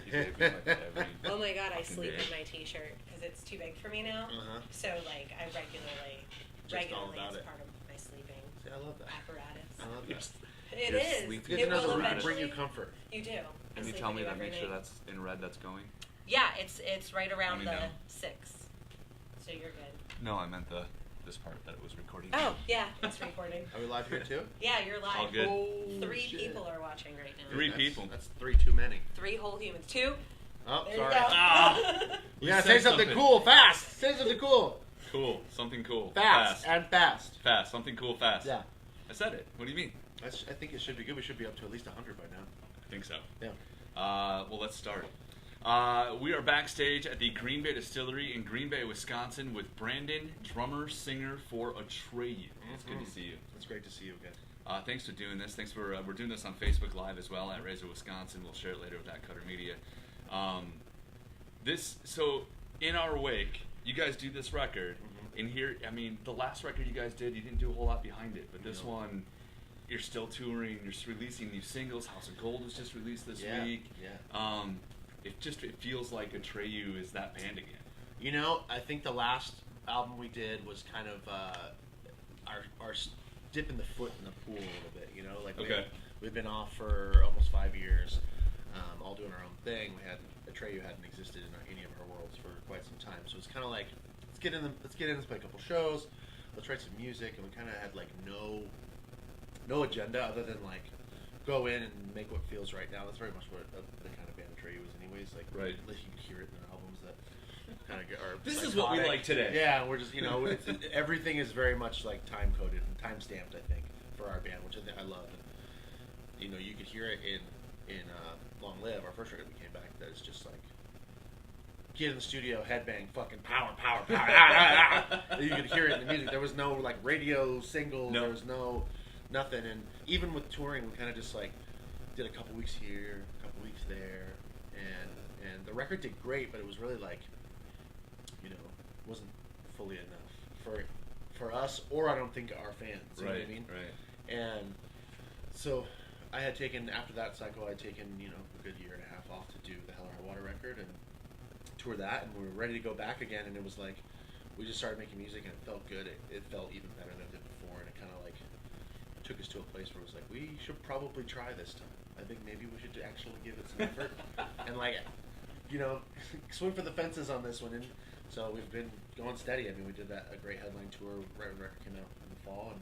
He gave me like every. Oh my god, I fucking sleep day. in my t-shirt because it's too big for me now. So like I regularly all about it's it. part of my sleeping See, I love that. apparatus. I love that. It Your is. sleep It Good to know will that we can eventually bring you comfort. You do. I Can you sleep tell with me you that? every Make sure night. that's in red. That's going. Yeah, it's right around me the know. 6. So you're good. No, I meant this part that it was recording. Oh yeah, it's recording. Are we live here too? Yeah, you're live. All good. Oh, 3 shit. people are watching right now. Three That's- people. That's 3 too many. 3 whole humans. 2. Oh, There sorry. you go. Ah. You gotta say something cool, fast. Say something cool. Cool. Something cool. Fast. And fast. Fast. Something cool. Fast. Yeah. I said it. What do you mean? I think it should be good. We should be up to at least 100 by now. I think so. Yeah. Well, let's start. We are backstage at the Green Bay Distillery in Green Bay, Wisconsin, with Brandon, drummer, singer for Atreyu. It's good to see you. It's great to see you again. Thanks for doing this. Thanks for we're doing this on Facebook Live as well at Razor Wisconsin. We'll share it later with that Cutter Media. So in our wake, you guys do this record. And here, I mean, the last record you guys did, you didn't do a whole lot behind it, but this one, you're still touring. You're releasing new singles. House of Gold was just released this week. Yeah. It feels like Atreyu is that band again. You know, I think the last album we did was kind of our dipping the foot in the pool a little bit. You know, like we've been off for almost 5 years, all doing our own thing. Atreyu hadn't existed in any of our worlds for quite some time, so it's kind of like let's get in, let's play a couple shows, let's write some music, and we kind of had like no agenda other than like go in and make what feels right now. That's very much what the kind of band Atreyu is, anyways. Like, right. You can hear it in their albums that kind of are. This psychotic. is what we like today. Yeah, we're just everything is very much like time coded and time stamped. I think for our band, which I love. And, you could hear it in Long Live, our first record we came back. That is just like get in the studio, headbang, fucking power. You could hear it in the music. There was no like radio single. No. There was nothing. And even with touring, we kind of just like did a couple weeks here, a couple weeks there, and the record did great, but it was really like, wasn't fully enough for us, or I don't think our fans. You know what I mean? Right. And so I had taken, after that cycle, I'd taken, a good year and a half off to do the Hell or High Water record and tour that, and we were ready to go back again, and it was like, we just started making music, and it felt good. It felt even better than it did before, and it kind of like took us to a place where it was like, we should probably try this time. I think maybe we should actually give it some effort, and like, swing for the fences on this one. And so we've been going steady. I mean, we did a great headline tour right when the record came out in the fall, and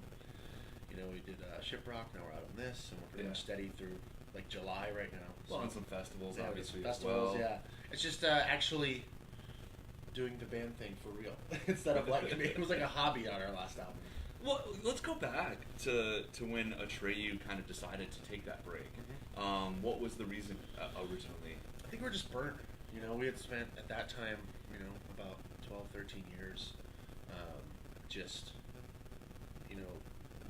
we did Shiprock. Now we're out on this, and we're pretty much steady through like July right now. Well, on some festivals, obviously, festivals, as well. Yeah. It's just actually doing the band thing for real instead of like it was like a hobby on our last album. Well, let's go back to when Atreyu kind of decided to take that break. What was the reason originally? I think we were just burnt. We had spent at that time, about 12, 13 years, just,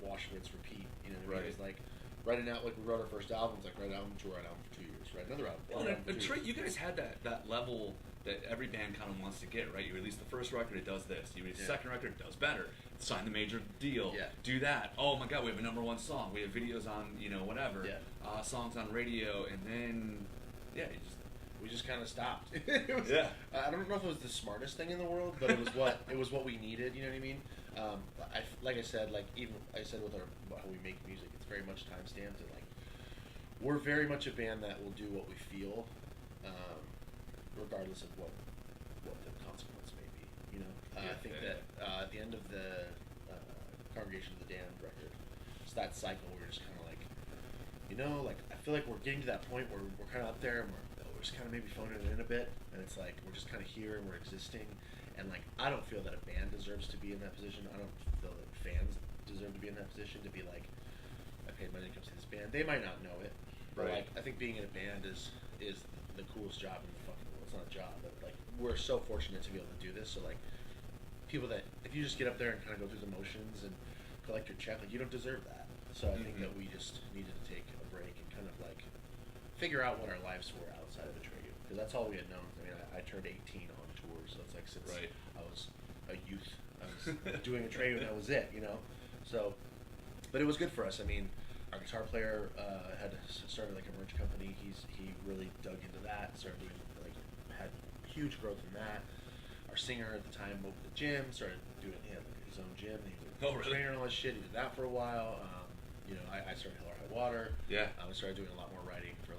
wash, rinse, repeat. It was like writing out, like we wrote our first album, it's like write an album, tour, write an album for 2 years, write another album. Well, Atreyu, you guys had that level that every band kind of wants to get, right? You release the first record, it does this. You release the second record, it does better. Sign the major deal. Yeah. Do that. Oh my God, we have a #1 song. We have videos on, whatever. Yeah. Songs on radio, and then, we just kind of stopped. I don't know if it was the smartest thing in the world, but it was what we needed. You know what I mean? Like I said, with how we make music, it's very much time stamped, and like we're very much a band that will do what we feel, regardless of what the consequence may be. I think that at the end of the Congregation of the Damned record, it's that cycle where we're just kind of like, I feel like we're getting to that point where we're kind of up there and we're just kind of maybe phoning it in a bit, and it's like we're just kind of here and we're existing, and like I don't feel that a band deserves to be in that position. I don't feel that fans deserve to be in that position to be like, I paid money to come see this band. They might not know it, but like I think being in a band is the coolest job in the fucking world. It's not a job, but like we're so fortunate to be able to do this. So like people that if you just get up there and kind of go through the motions and collect your check, like you don't deserve that. So I think that we just needed to take a break and kind of like figure out what our lives were outside of Atreyu, because that's all we had known. I mean, I turned 18 on tour, so it's like since I was a youth, I was doing Atreyu, and that was it, So, but it was good for us. I mean, our guitar player had started like a merch company. He really dug into that. Started doing had huge growth in that. Our singer at the time opened the gym. Started doing his own gym. He was a trainer and all this shit. He did that for a while. I started Hell or High Water. Yeah. I started doing a lot more writing for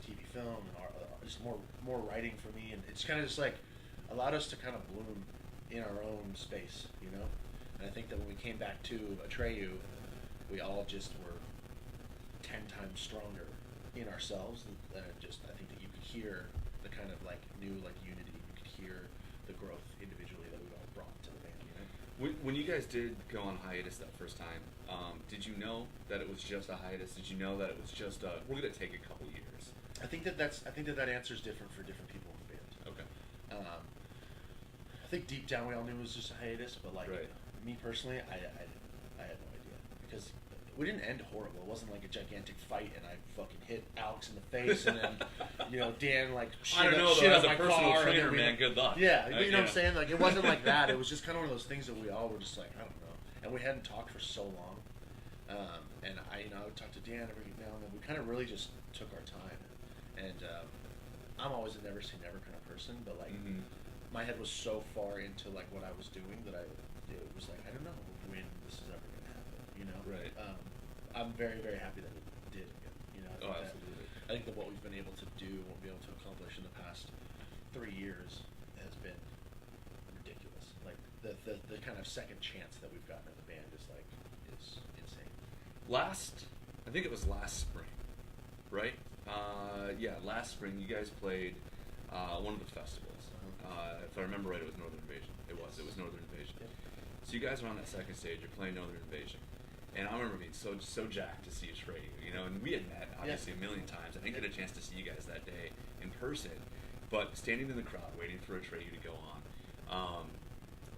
TV, film, and just more writing for me, and it's kind of just like allowed us to kind of bloom in our own space, And I think that when we came back to Atreyu, we all just were 10 times stronger in ourselves. I think that you could hear the kind of new unity. You could hear the growth individually that we all brought to the band. When you guys did go on hiatus that first time, did you know that it was just a hiatus? Did you know that it was just we're gonna take a couple years? I think that answer is different for different people in the band. Okay. I think deep down we all knew it was just a hiatus, but me personally, I had no idea because we didn't end horrible. It wasn't like a gigantic fight and I fucking hit Alex in the face and then Dan shit I don't know, shit though, as on a my personal car. trainer, and then man, good luck. Yeah, you know what I'm saying? Like it wasn't like that. It was just kind of one of those things that we all were just like, I don't know, and we hadn't talked for so long. And I would talk to Dan every now and then. We kind of really just took our time. And I'm always a never say never kind of person, but my head was so far into what I was doing that it was like I don't know when this is ever going to happen, Right. I'm very, very happy that it did. Absolutely. I think that what we've been able to do, what we've been able to accomplish in the past 3 years has been ridiculous. Like the kind of second chance that we've gotten in the band is insane. I think it was last spring, right? Last spring you guys played one of the festivals. If I remember right, it was Northern Invasion. It was Northern Invasion. Yep. So you guys are on that second stage. You're playing Northern Invasion, and I remember being so jacked to see Atreyu. And we had met obviously a million times. I didn't get a chance to see you guys that day in person, but standing in the crowd waiting for Atreyu to go on,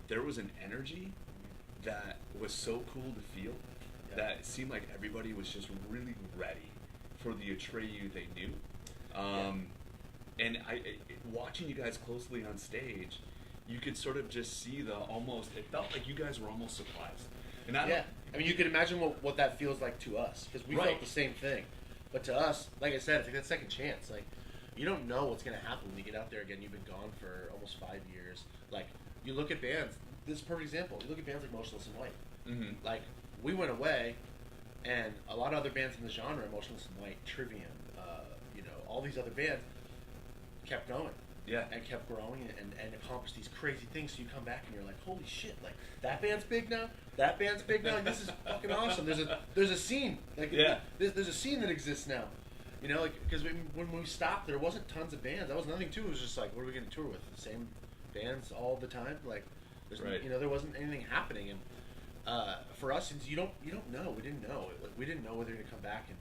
there was an energy that was so cool to feel. That it seemed like everybody was just really ready for the Atreyu they knew. And watching you guys closely on stage, you could sort of just see it felt like you guys were almost surprised. And I mean, you can imagine what that feels like to us, because we felt the same thing. But to us, like I said, it's like that second chance. Like, you don't know what's going to happen when you get out there again. You've been gone for almost 5 years. Like, you look at bands, this is a perfect example. You look at bands like Motionless in White. Mm-hmm. Like, we went away, and a lot of other bands in the genre, Motionless in White, Trivium, all these other bands, kept going. Yeah. And kept growing and accomplished these crazy things. So you come back and you're like, holy shit, like, that band's big now? That band's big now? Like, this is fucking awesome. There's a scene. Like, there's a scene that exists now. Because when we stopped, there wasn't tons of bands. That was nothing, too. It was just like, what are we going to tour with? The same bands all the time? Like, there wasn't anything happening. And for us, you don't know. We didn't know. We didn't know whether we were going to come back. And,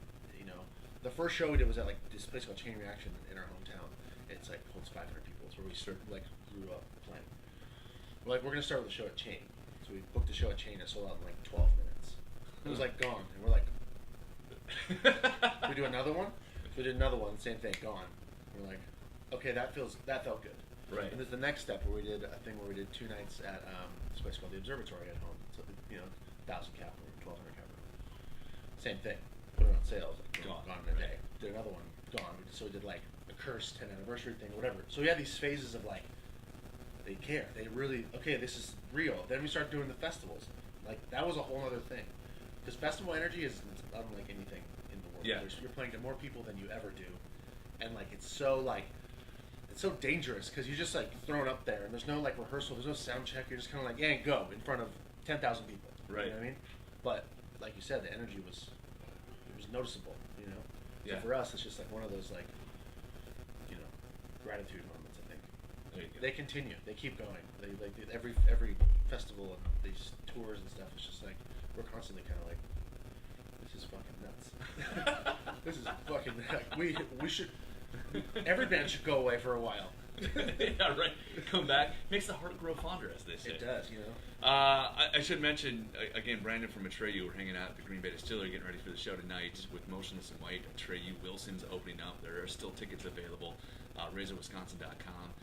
the first show we did was at, this place called Chain Reaction in our hometown. It's, holds 500 people. It's where we grew up playing. We're we're going to start with a show at Chain. So we booked a show at Chain and sold out in, 12 minutes. It was, gone. And we're like, we do another one? So we did another one, same thing, gone. We're like, okay, that felt good. Right. And there's the next step where we did a thing where we did 2 nights at this place called the Observatory at home. So, 1,000 cap room, 1,200 cap room. Same thing. Put it on sale. It was gone in a day. Did another one, gone. So we did a Curse 10th anniversary thing, whatever. So we had these phases of they care. They really, okay, this is real. Then we start doing the festivals. That was a whole other thing. Because festival energy is unlike anything in the world. Yeah. You're playing to more people than you ever do. And it's so dangerous because you're just thrown up there and there's no rehearsal, there's no sound check. You're just kind of yeah, go in front of 10,000 people. Right. You know what I mean? But like you said, the energy was noticeable. Yeah. So for us, it's just one of those gratitude moments. I think There you go. they continue. They keep going. They every festival and these tours and stuff. It's just we're constantly kind of this is fucking nuts. This is fucking we should. Every band should go away for a while. Yeah, right. Come back. Makes the heart grow fonder, as they say. It does, I should mention, again, Brandon from Atreyu. We're hanging out at the Green Bay Distillery getting ready for the show tonight with Motionless in White. Atreyu Wilson's opening up. There are still tickets available. RazorWisconsin.com.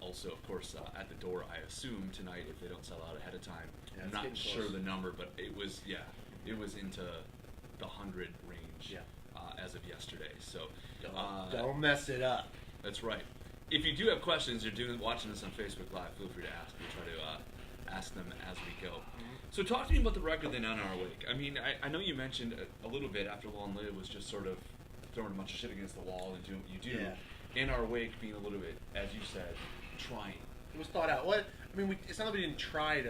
Also, of course, at the door, I assume, tonight, if they don't sell out ahead of time. Yeah, I'm it's not getting sure close. the number, but it was into the 100 range as of yesterday. So don't mess it up. That's right. If you do have questions, watching this on Facebook Live, feel free to ask. We'll try to ask them as we go. So talk to me about the record then on our wake. I mean, I know you mentioned a little bit after Long Live was just sort of throwing a bunch of shit against the wall and doing what you do. Yeah. In our wake being a little bit, as you said, trying. It was thought out. It's not that we didn't try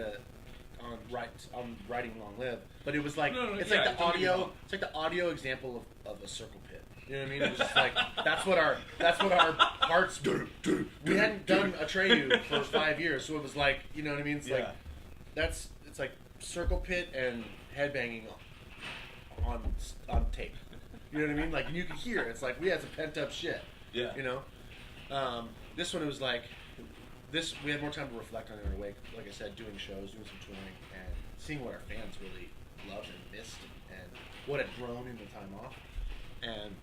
on writing Long Live, but it was like it's like the audio. It's like the audio example of a circle pit. You know what I mean? It was just like that's what our hearts. We hadn't done Atreyu for 5 years, so it was like, you know what I mean? It's like it's like circle pit and headbanging on tape. You know what I mean? Like, and you could hear it. It's like we had some pent up shit. Yeah. You know. This one, it was like we had more time to reflect on it in our wake. Like I said, doing shows, doing some touring, and seeing what our fans really loved and missed, and what had grown in the time off. And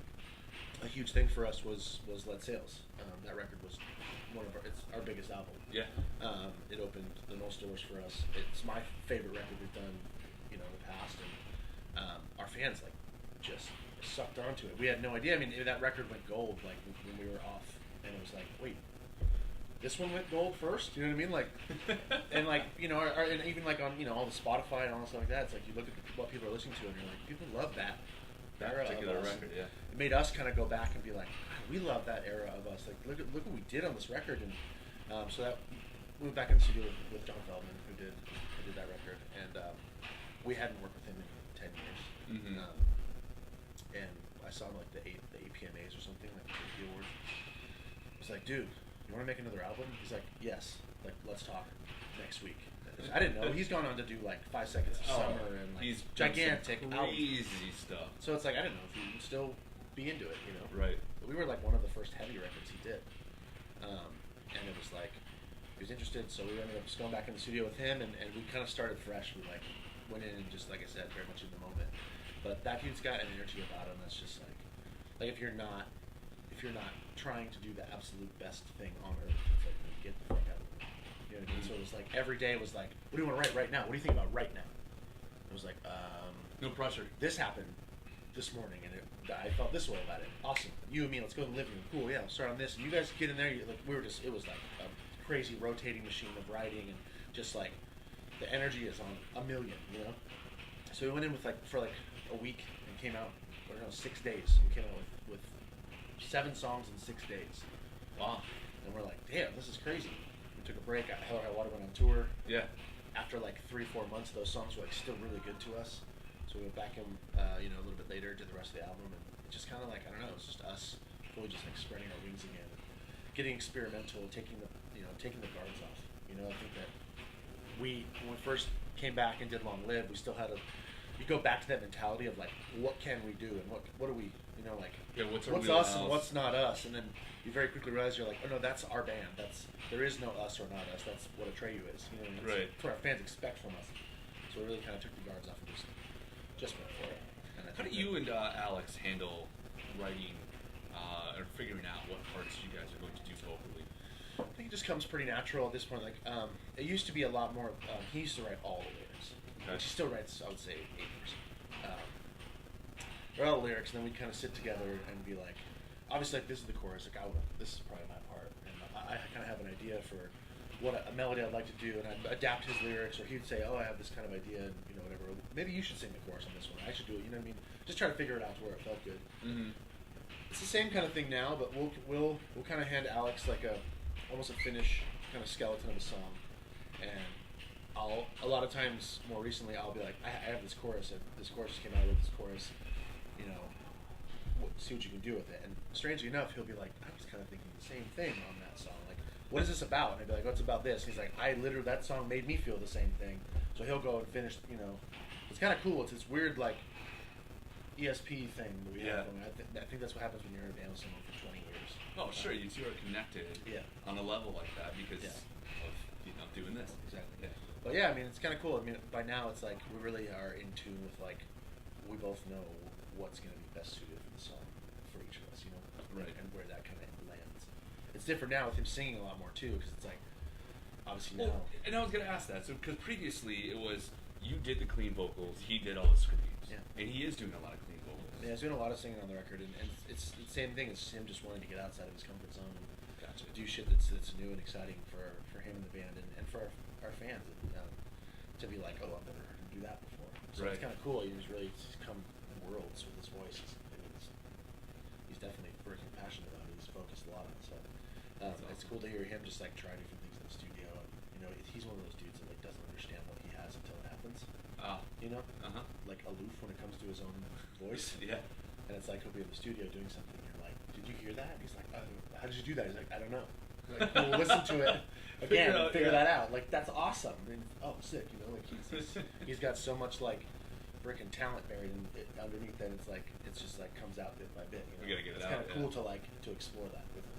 a huge thing for us was Lead Sales. That record was it's our biggest album. Yeah. It opened the most doors for us. It's my favorite record we've done, in the past, and our fans just sucked onto it. We had no idea. I mean, that record went gold when we were off, and it was like, wait, this one went gold first. You know what I mean? Like, and and even on all the Spotify and all that stuff like that. It's like you look at what people are listening to, and you're like, people love that particular record. Yeah. It made us kind of go back and be like, we love that era of us. Like, look what we did on this record, and so that we went back in the studio with John Feldman, who did that record, and we hadn't worked with him in 10 years. Mm-hmm. And I saw him the APMAs or something, like the awards. I was like, dude, you want to make another album? He's like, yes. Like, let's talk next week. I didn't know. He's gone on to do 5 Seconds of Summer and he's gigantic, crazy stuff. So it's like, I didn't know if he would still be into it, Right. But we were one of the first heavy records he did, and it was he was interested. So we ended up just going back in the studio with him, and we kind of started fresh. We went in and just, like I said, very much in the moment. But that dude's got an energy about him that's just like if you're not trying to do the absolute best thing on earth, it's like, get the fuck out of it. You know what I mean? So it was every day was what do you want to write right now? What do you think about right now? It was no pressure. This happened this morning, and I felt this way about it. Awesome. You and me, let's go to the living room. Cool, yeah, we'll start on this. And you guys get in there, it was a crazy rotating machine of writing, and just the energy is on a million, So we went in with for a week and came out, 6 days. We came out with 7 songs in 6 days. Wow. And we're like, damn, this is crazy. We took a break. Hell or High Water went on tour. Yeah. After 3-4 months, those songs were still really good to us. So we went back in, a little bit later, did the rest of the album, and it just kind of I don't know, it was just us fully just spreading our wings again, getting experimental, taking the guards off. I think that when we first came back and did Long Live, we still had you go back to that mentality of what can we do and what do we, what's us and what's not us, and then you very quickly realize you're oh no, that's our band. There is no us or not us. That's what Atreyu is. Right. That's what our fans expect from us. So we really kind of took the guards off and just went for it. How do you and Alex handle writing or figuring out what parts you guys are going to do vocally? I think it just comes pretty natural at this point. It used to be a lot more. He used to write all the lyrics, which he still writes. I would say 80%. Write all the lyrics, and then we'd kind of sit together and be obviously, this is the chorus. This is probably my part, and I kind of have an idea for what a melody I'd like to do, and I'd adapt his lyrics, or he'd say, "Oh, I have this kind of idea," and whatever. Maybe you should sing the chorus on this one. I should do it. You know what I mean? Just try to figure it out to where it felt good. Mm-hmm. It's the same kind of thing now, but we'll kind of hand Alex almost a finished kind of skeleton of a song, and a lot of times more recently I'll be I have this chorus, and this chorus just came out with this chorus, see what you can do with it. And strangely enough, he'll be I was kind of thinking the same thing on that song. What is this about? And I'd be what's about this? And he's that song made me feel the same thing. So he'll go and finish, it's kind of cool. It's this weird ESP thing that we have going. I think that's what happens when you're in a band with someone for 20 years. Oh, sure. You two are connected on a level like that because of doing this. Exactly. Yeah. But yeah, it's kind of cool. By now it's we really are in tune with we both know what's going to be best suited for the song for each of us, right, and where that kind of lands. It's different now with him singing a lot more too, because it's obviously now. And I was going to ask that. So because previously it was you did the clean vocals, he did all the screams, and he is doing a lot of Yeah, he's doing a lot of singing on the record, and it's the same thing. It's him just wanting to get outside of his comfort zone and do shit that's new and exciting for him and the band and for our fans. And, to be like, oh, I've never heard him do that before. So it's kind of cool. He's really come worlds with his voice. He's definitely working passionate about it. He's focused a lot on it. So it's cool to hear him just like try different things in the studio. And, you know, he's one of those dudes that like doesn't understand what he has until it happens. You know, like aloof when it comes to his own voice. Yeah. And it's like he'll be in the studio doing something. And you're like, did you hear that? And he's like, how did you do that? He's like, I don't know. Like, we'll listen to it again and figure that out. Like, that's awesome. And, oh, sick. You know, like he's got so much like freaking talent buried underneath that. It's like it's just like comes out bit by bit. You know? We gotta get it it's out. It's kind of cool to explore that with him.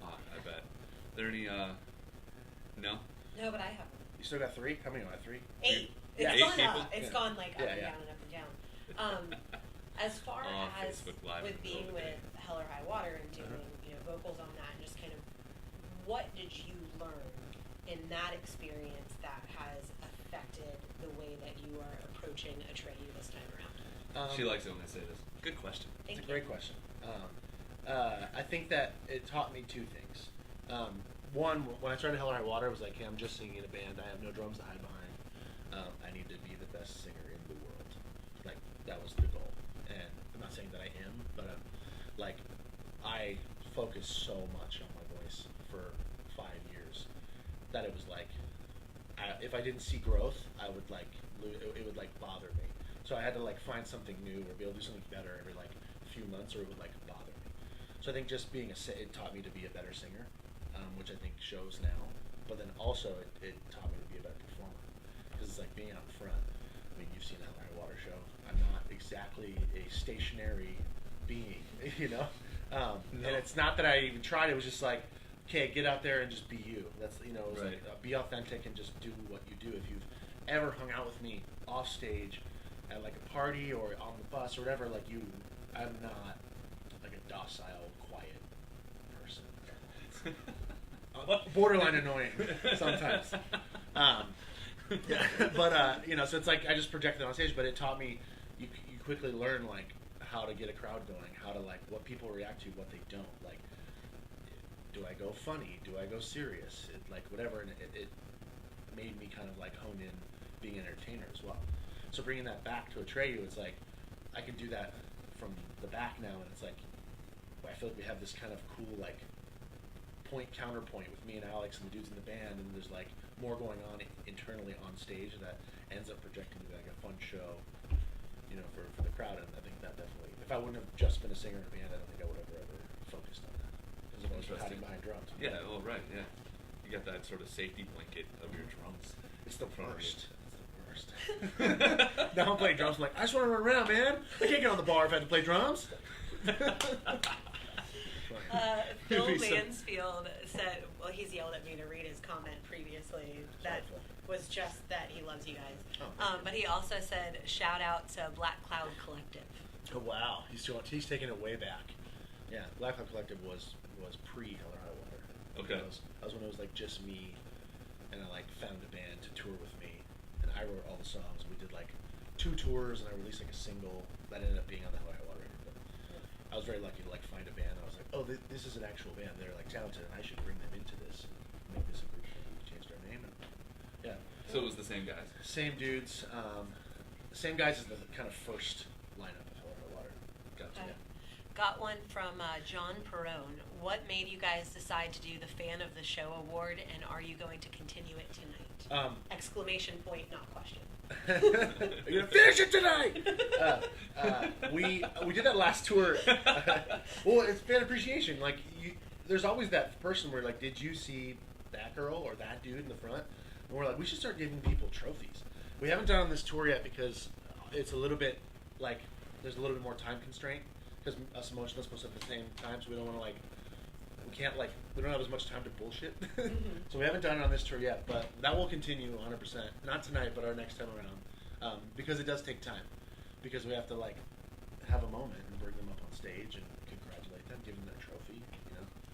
I bet. Are there any? No. No, but I have. You still got 3? How many are 3? 8. Yeah, It's 8 gone people? up. It's gone like up and down and up and down. As far as with being with Hell or High Water and doing vocals on that, and just kind of what did you learn in that experience that has affected the way that you are approaching Atreyu this time around? She likes it when I say this. Good question. It's a great question. I think that it taught me 2 things. One, when I started Hell or High Water, I was like, hey, I'm just singing in a band. I have no drums to hide behind. I need to be the best singer in the world. Like, that was the goal. And I'm not saying that I am, but like, I focused so much on my voice for 5 years that it was like, if I didn't see growth, I would like, it would like bother me. So I had to like find something new or be able to do something better every like few months, or it would like bother me. So I think just being it taught me to be a better singer, which I think shows now. But then also it taught me to be a better performer, because it's like being out in front. I mean, you've seen the Hell or High Water show. I'm not exactly a stationary being, you know. No. And it's not that I even tried. It was just like, okay, get out there and just be you. That's it was like be authentic and just do what you do. If you've ever hung out with me off stage at like a party or on the bus or whatever, like I'm not like a docile, quiet person. Borderline annoying sometimes. Yeah, but so it's like I just projected on stage, but it taught me you quickly learn like how to get a crowd going, how to like what people react to, what they don't like. Do I go funny? Do I go serious? Like whatever, and it made me kind of like hone in being an entertainer as well. So bringing that back to Atreyu, it's like I can do that from the back now, and it's like I feel like we have this kind of cool like point counterpoint with me and Alex and the dudes in the band, and there's like more going on internally on stage that ends up projecting to be like a fun show, for the crowd. And I think that definitely, if I wouldn't have just been a singer in a band, I don't think I would have ever focused on that, because I've always been hiding behind drums. Yeah, well, right, yeah. You got that sort of safety blanket of your drums. It's the worst. It's the worst. Now I'm playing drums, I'm like, I just want to run around, man. I can't get on the bar if I had to play drums. Phil Mansfield said, well, he's yelled at me to read his comment previously. That was just that he loves you guys. But he also said, shout out to Black Cloud Collective. Oh, wow. He's taking it way back. Yeah, Black Cloud Collective was pre-Hell or High Water. Okay. That was when it was like just me, and I like found a band to tour with me, and I wrote all the songs. We did like 2 tours, and I released like a single that ended up being on the Hell or High Water record. But I was very lucky to like find a band. I was like, oh, this is an actual band. They're like talented, and I should bring them into this and make this a group. And we changed our name, and yeah. So it was the same guys. Same dudes. Same guys as the kind of first lineup of Hell or High Water. Gotcha. Yeah. Got one from John Perone. What made you guys decide to do the Fan of the Show award, and are you going to continue it tonight? Exclamation point, not question. Are you gonna finish it tonight? We did that last tour. Well, it's fan appreciation. Like there's always that person where like, did you see that girl or that dude in the front? And we're like, we should start giving people trophies. We haven't done on this tour yet because it's a little bit like there's a little bit more time constraint, because us and Motionless post at the same time, so we don't want to like, we don't have as much time to bullshit. So we haven't done it on this tour yet, but that will continue 100%. Not tonight, but our next time around, because it does take time, because we have to like have a moment and bring them up on stage and congratulate them, give them their trophy.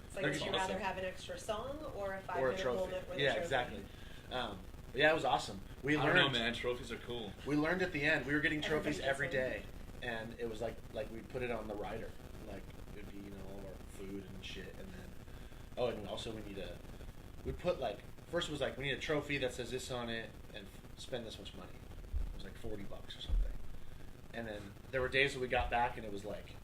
It's like, would you rather have an extra song or a 5-minute moment with a trophy? Yeah, exactly. But yeah, it was awesome. I don't know, man. Trophies are cool. We learned at the end. We were getting trophies every day. and it was like we'd put it on the rider, like it'd be all our food and shit, and then and also we'd put like first it was like we need a trophy that says this on it and spend this much money. It was like $40 or something, and then there were days that we got back and it was like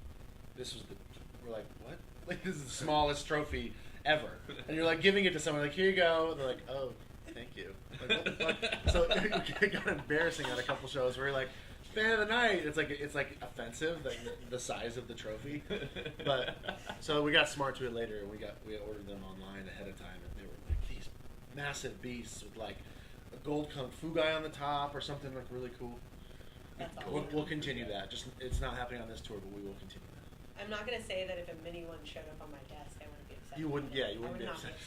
we're like what? Like this is the smallest trophy ever, and you're like giving it to someone like here you go, and they're like oh thank you. Like, what the fuck? So it got embarrassing at a couple shows where you're like fan of the night. It's like offensive, like the size of the trophy. But so we got smart to it later, and we ordered them online ahead of time, and they were like these massive beasts with like a gold kung fu guy on the top or something like really cool. That's awesome. We'll continue that. Just it's not happening on this tour, but we will continue that. I'm not gonna say that if a mini one showed up on my desk, I wouldn't be upset. You wouldn't, yeah, you wouldn't be upset.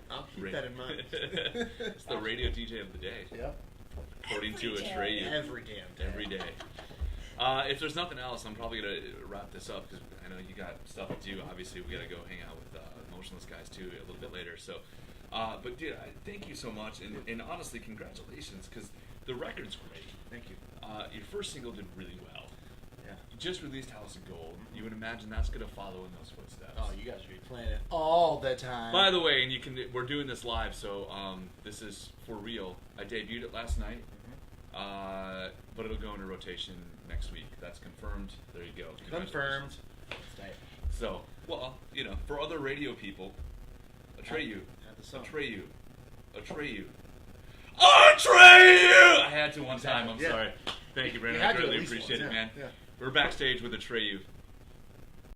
I'll keep that in mind. It's the radio DJ of the day. Yep. According to Atreyu. Every damn day. Every day. If there's nothing else, I'm probably going to wrap this up because I know you got stuff to do. Obviously, we got to go hang out with Motionless guys too a little bit later. So, but dude, thank you so much, and honestly, congratulations because the record's great. Thank you. Your first single did really well. Yeah. You just released House of Gold. You would imagine that's going to follow in those footsteps. Oh, you guys are playing it all the time. By the way, and we're doing this live, so this is for real. I debuted it last night. But it'll go into rotation next week. That's confirmed. There you go. Confirmed. So, well, for other radio people, Atreyu. I had to one time. I'm sorry. Thank you, Brandon. I greatly appreciate it, man. Yeah. We're backstage with Atreyu.